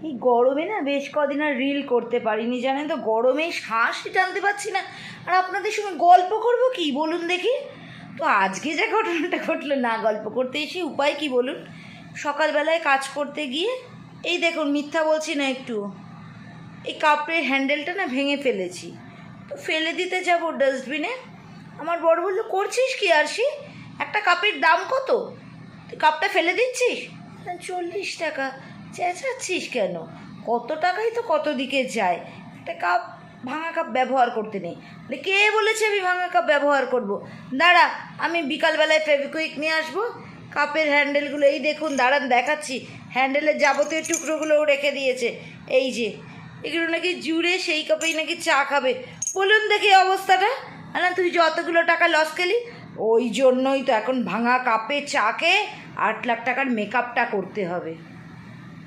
এই গরমে না বেশ কদিন আর রিল করতে পারিনি, জানেন তো। গরমে শ্বাসই টানতে পারছি না। আর আপনাদের সঙ্গে গল্প করব কি বলুন দেখি। তো আজকে যে ঘটনাটা ঘটলো, না গল্প করতে এসে উপায় কি বলুন। সকালবেলায় কাজ করতে গিয়ে এই দেখুন, মিথ্যা বলছি না একটু, এই কাপের হ্যান্ডেলটা না ভেঙে ফেলেছি। তো ফেলে দিতে যাব ডাস্টবিনে। আমার বড় বললো, করছিস কি আরশি, একটা কাপের দাম কত, তুই কাপটা ফেলে দিচ্ছিস? 40 টাকা। চেঁচাচ্ছিস কেন? কত টাকাই তো কত দিকে যায়, একটা কাপ, ভাঙা কাপ ব্যবহার করতে নেই। কে বলেছে আমি ভাঙা কাপ ব্যবহার করব? দাঁড়া, আমি বিকালবেলায় ফেভিকুইক নিয়ে আসবো। কাপের হ্যান্ডেলগুলো এই দেখুন, দাঁড়ান দেখাচ্ছি। হ্যান্ডেলের যাবতীয় টুকরোগুলোও রেখে দিয়েছে। এই যে এগুলো নাকি জুড়ে সেই কাপেই নাকি চা খাবে। বলুন দেখি অবস্থাটা। না, তুই যতগুলো টাকা লস খেলি, ওই জন্যই তো এখন ভাঙা কাপে চা খেয়ে 8 লাখ টাকার মেকআপটা করতে হবে।